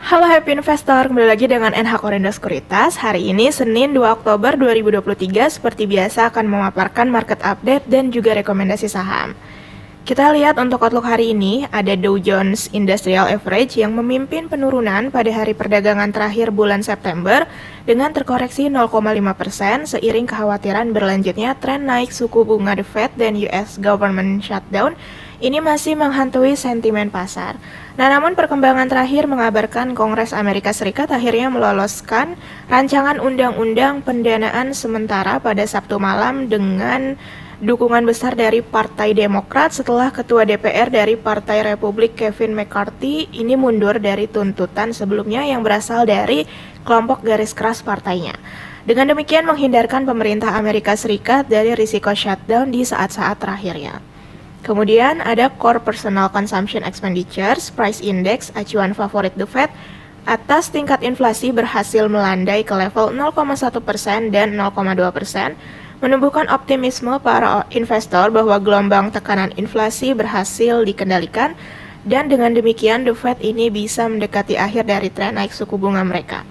Halo Happy Investor, kembali lagi dengan NH Korindo Sekuritas. Hari ini Senin 2 Oktober 2023 seperti biasa akan memaparkan market update dan juga rekomendasi saham. Kita lihat untuk outlook hari ini, ada Dow Jones Industrial Average yang memimpin penurunan pada hari perdagangan terakhir bulan September dengan terkoreksi 0,5% seiring kekhawatiran berlanjutnya tren naik suku bunga The Fed dan US Government Shutdown ini masih menghantui sentimen pasar. Nah, namun perkembangan terakhir mengabarkan Kongres Amerika Serikat akhirnya meloloskan rancangan undang-undang pendanaan sementara pada Sabtu malam dengan dukungan besar dari Partai Demokrat setelah Ketua DPR dari Partai Republik Kevin McCarthy ini mundur dari tuntutan sebelumnya yang berasal dari kelompok garis keras partainya. Dengan demikian menghindarkan pemerintah Amerika Serikat dari risiko shutdown di saat-saat terakhirnya. Kemudian ada Core Personal Consumption Expenditures Price Index acuan favorit The Fed atas tingkat inflasi berhasil melandai ke level 0,1% dan 0,2%, menumbuhkan optimisme para investor bahwa gelombang tekanan inflasi berhasil dikendalikan dan dengan demikian The Fed ini bisa mendekati akhir dari tren naik suku bunga mereka.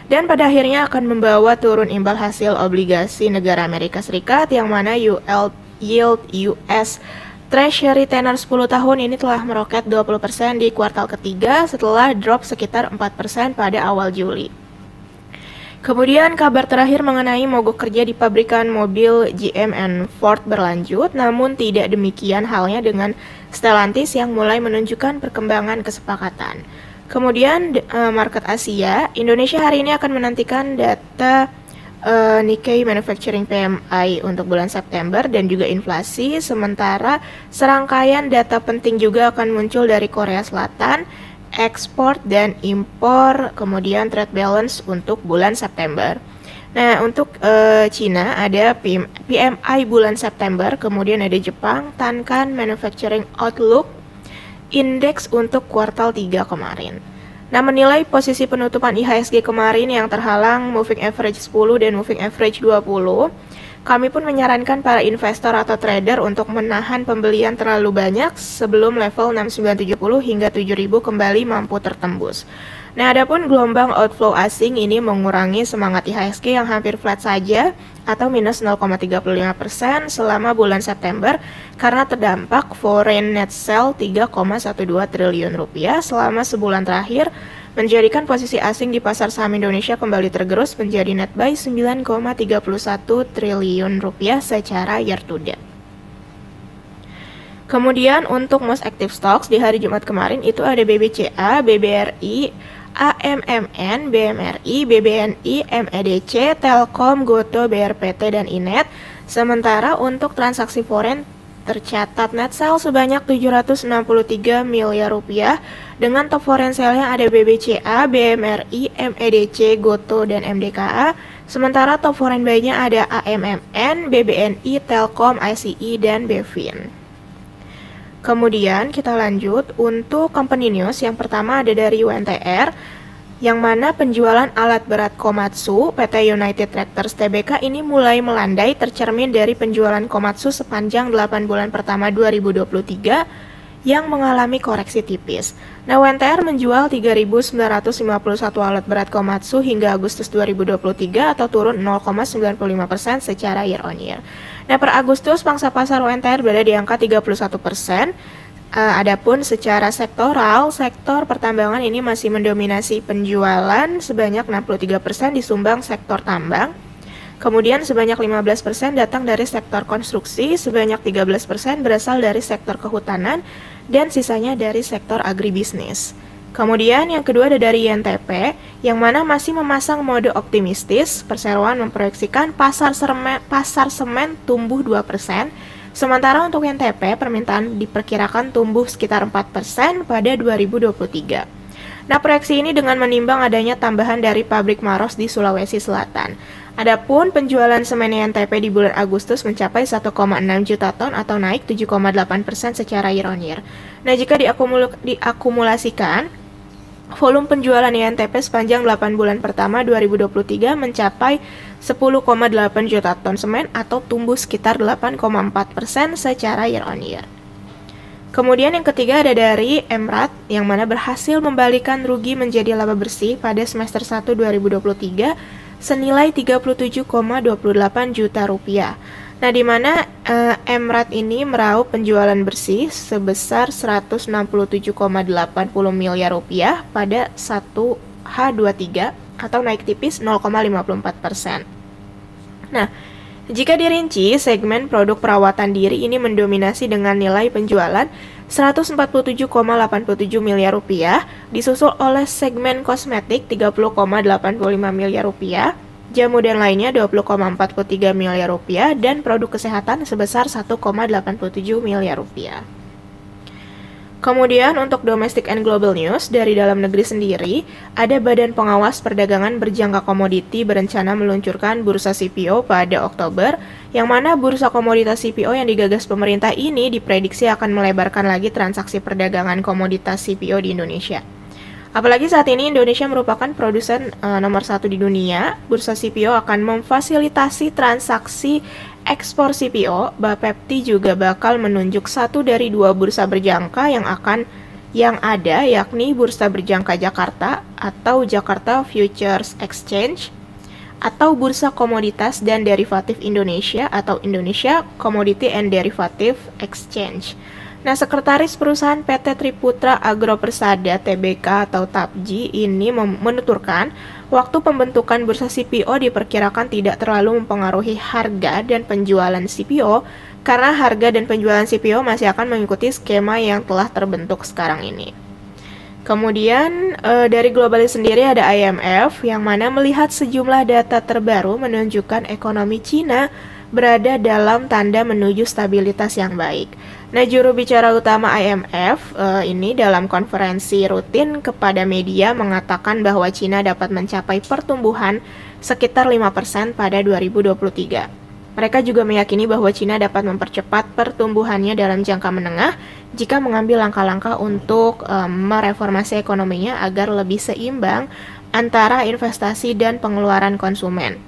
Dan pada akhirnya akan membawa turun imbal hasil obligasi negara Amerika Serikat yang mana yield US Treasury tenor 10 tahun ini telah meroket 20% di kuartal ketiga setelah drop sekitar 4% pada awal Juli. Kemudian kabar terakhir mengenai mogok kerja di pabrikan mobil GM and Ford berlanjut, namun tidak demikian halnya dengan Stellantis yang mulai menunjukkan perkembangan kesepakatan. Kemudian market Asia, Indonesia hari ini akan menantikan data Nikkei Manufacturing PMI untuk bulan September dan juga inflasi, sementara serangkaian data penting juga akan muncul dari Korea Selatan, ekspor dan impor, kemudian trade balance untuk bulan September. Nah, untuk Cina ada PMI bulan September, kemudian ada Jepang, Tankan Manufacturing Outlook, indeks untuk kuartal 3 kemarin. Nah, menilai posisi penutupan IHSG kemarin yang terhalang moving average 10 dan moving average 20, kami pun menyarankan para investor atau trader untuk menahan pembelian terlalu banyak sebelum level 6970 hingga 7000 kembali mampu tertembus. Nah, adapun gelombang outflow asing ini mengurangi semangat IHSG yang hampir flat saja atau minus 0,35% selama bulan September karena terdampak foreign net sell 3,12 triliun rupiah selama sebulan terakhir, menjadikan posisi asing di pasar saham Indonesia kembali tergerus menjadi net buy 9,31 triliun rupiah secara year to date. Kemudian untuk most active stocks di hari Jumat kemarin itu ada BBCA, BBRI, AMMN, BMRI, BBNI, MEDC, Telkom, Goto, BRPT, dan Inet. Sementara untuk transaksi foreign tercatat net sale sebanyak 763 miliar rupiah dengan top foreign sale-nya ada BBCA, BMRI, MEDC, Goto, dan MDKA. Sementara top foreign buy-nya ada AMMN, BBNI, Telkom, ICI, dan Bevin. Kemudian kita lanjut untuk company news. Yang pertama ada dari UNTR, yang mana penjualan alat berat Komatsu PT United Tractors Tbk ini mulai melandai tercermin dari penjualan Komatsu sepanjang 8 bulan pertama 2023 yang mengalami koreksi tipis. Nah, UNTR menjual 3.951 alat berat Komatsu hingga Agustus 2023 atau turun 0,95% secara year on year. Nah, per Agustus pangsa pasar UNTR berada di angka 31%. Adapun secara sektoral, sektor pertambangan ini masih mendominasi penjualan sebanyak 63% disumbang sektor tambang. Kemudian sebanyak 15% datang dari sektor konstruksi, sebanyak 13% berasal dari sektor kehutanan, dan sisanya dari sektor agribisnis. Kemudian yang kedua ada dari INTP, yang mana masih memasang mode optimistis. Perseroan memproyeksikan pasar semen tumbuh 2%, sementara untuk INTP permintaan diperkirakan tumbuh sekitar 4% pada 2023. Nah, proyeksi ini dengan menimbang adanya tambahan dari pabrik Maros di Sulawesi Selatan. Adapun penjualan semen INTP di bulan Agustus mencapai 1,6 juta ton atau naik 7,8% secara year on year. Nah, jika diakumulasikan, volume penjualan INTP sepanjang 8 bulan pertama 2023 mencapai 10,8 juta ton semen atau tumbuh sekitar 8,4% secara year on year. Kemudian yang ketiga ada dari Emrat, yang mana berhasil membalikan rugi menjadi laba bersih pada semester 1 2023 senilai 37,28 juta rupiah. Nah, di mana Emrat ini meraup penjualan bersih sebesar 167,80 miliar rupiah pada 1H23 atau naik tipis 0,54%. Nah, jika dirinci, segmen produk perawatan diri ini mendominasi dengan nilai penjualan 147,87 miliar rupiah, disusul oleh segmen kosmetik 30,85 miliar rupiah, jamu dan lainnya 20,43 miliar rupiah, dan produk kesehatan sebesar 1,87 miliar rupiah. Kemudian untuk domestic and global news dari dalam negeri sendiri, ada Badan Pengawas Perdagangan Berjangka Komoditi berencana meluncurkan bursa CPO pada Oktober, yang mana bursa komoditas CPO yang digagas pemerintah ini diprediksi akan melebarkan lagi transaksi perdagangan komoditas CPO di Indonesia. Apalagi saat ini Indonesia merupakan produsen nomor 1 di dunia, bursa CPO akan memfasilitasi transaksi ekspor CPO. Bapepti juga bakal menunjuk satu dari dua bursa berjangka yang ada, yakni Bursa Berjangka Jakarta atau Jakarta Futures Exchange, atau Bursa Komoditas dan Derivatif Indonesia atau Indonesia Commodity and Derivative Exchange. Nah, Sekretaris Perusahaan PT Triputra Agro Persada Tbk atau TAPJI ini menuturkan waktu pembentukan bursa CPO diperkirakan tidak terlalu mempengaruhi harga dan penjualan CPO karena harga dan penjualan CPO masih akan mengikuti skema yang telah terbentuk sekarang ini. Kemudian dari Globalis sendiri ada IMF yang mana melihat sejumlah data terbaru menunjukkan ekonomi Cina berada dalam tanda menuju stabilitas yang baik. Nah, juru bicara utama IMF ini dalam konferensi rutin kepada media mengatakan bahwa Cina dapat mencapai pertumbuhan sekitar 5% pada 2023. Mereka juga meyakini bahwa Cina dapat mempercepat pertumbuhannya dalam jangka menengah jika mengambil langkah-langkah untuk mereformasi ekonominya agar lebih seimbang antara investasi dan pengeluaran konsumen.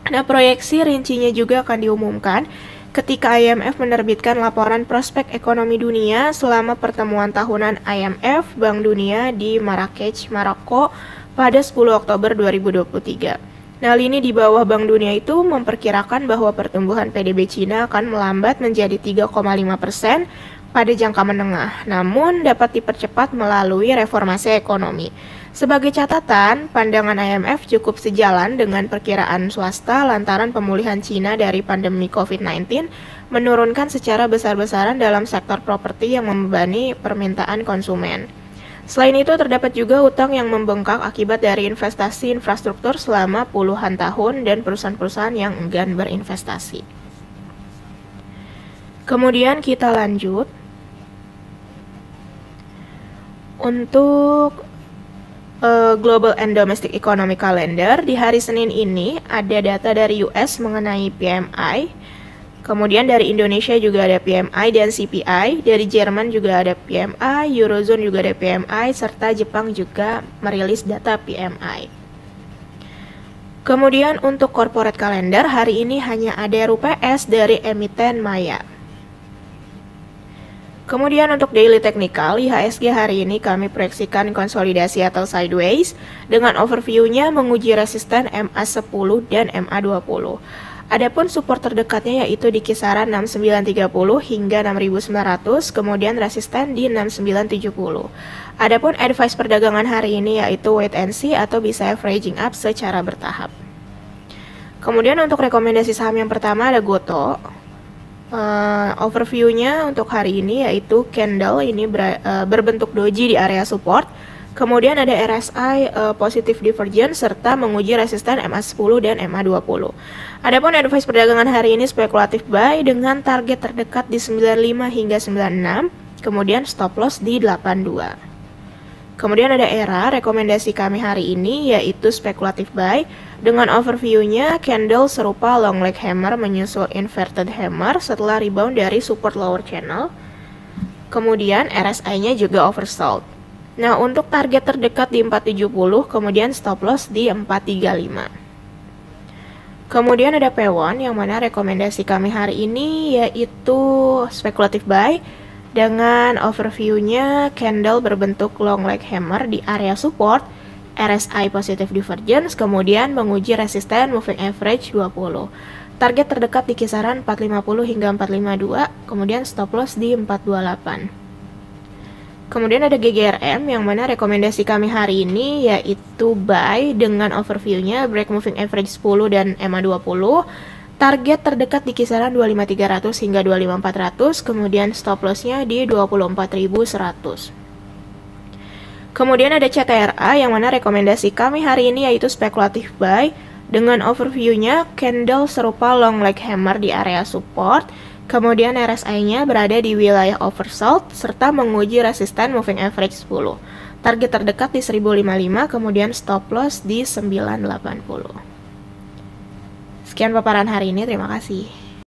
Nah, proyeksi rincinya juga akan diumumkan ketika IMF menerbitkan laporan prospek ekonomi dunia selama pertemuan tahunan IMF Bank Dunia di Marrakech, Maroko pada 10 Oktober 2023. Nah, ini di bawah Bank Dunia itu memperkirakan bahwa pertumbuhan PDB Cina akan melambat menjadi 3,5% pada jangka menengah, namun dapat dipercepat melalui reformasi ekonomi. Sebagai catatan, pandangan IMF cukup sejalan dengan perkiraan swasta lantaran pemulihan Cina dari pandemi COVID-19 menurunkan secara besar-besaran dalam sektor properti yang membebani permintaan konsumen. Selain itu, terdapat juga utang yang membengkak akibat dari investasi infrastruktur selama puluhan tahun dan perusahaan-perusahaan yang enggan berinvestasi. Kemudian kita lanjut untuk Global and Domestic Economic Calendar. Di hari Senin ini ada data dari US mengenai PMI, kemudian dari Indonesia juga ada PMI dan CPI, dari Jerman juga ada PMI, Eurozone juga ada PMI, serta Jepang juga merilis data PMI. Kemudian untuk Corporate Calendar hari ini hanya ada RUPS dari emiten Maya. Kemudian untuk daily technical, IHSG hari ini kami proyeksikan konsolidasi atau sideways dengan overview-nya menguji resisten MA10 dan MA20. Adapun support terdekatnya yaitu di kisaran 6930 hingga 6900, kemudian resisten di 6970. Adapun advice perdagangan hari ini yaitu wait and see atau bisa averaging up secara bertahap. Kemudian untuk rekomendasi saham yang pertama ada Goto. Overview-nya untuk hari ini yaitu candle ini berbentuk doji di area support. Kemudian ada RSI positive divergence serta menguji resisten MA10 dan MA20. Adapun advice perdagangan hari ini spekulatif buy dengan target terdekat di 95 hingga 96, kemudian stop loss di 82. Kemudian ada ERA, rekomendasi kami hari ini yaitu spekulatif buy dengan overview-nya candle serupa long leg hammer menyusul inverted hammer setelah rebound dari support lower channel. Kemudian RSI-nya juga oversold. Nah, untuk target terdekat di 470, kemudian stop loss di 435. Kemudian ada P1 yang mana rekomendasi kami hari ini yaitu spekulatif buy Dengan overview-nya, candle berbentuk long leg hammer di area support, RSI positive divergence, kemudian menguji resisten moving average 20. Target terdekat di kisaran 450 hingga 452, kemudian stop loss di 428. Kemudian ada GGRM yang mana rekomendasi kami hari ini yaitu buy dengan overview-nya break moving average 10 dan EMA 20. Target terdekat di kisaran 25300 hingga 25400, kemudian stop loss-nya di 24100. Kemudian ada CTRA yang mana rekomendasi kami hari ini yaitu spekulatif buy dengan overview-nya candle serupa long leg hammer di area support, kemudian RSI-nya berada di wilayah oversold serta menguji resisten moving average 10. Target terdekat di 1055, kemudian stop loss di 980. Sekian paparan hari ini, terima kasih.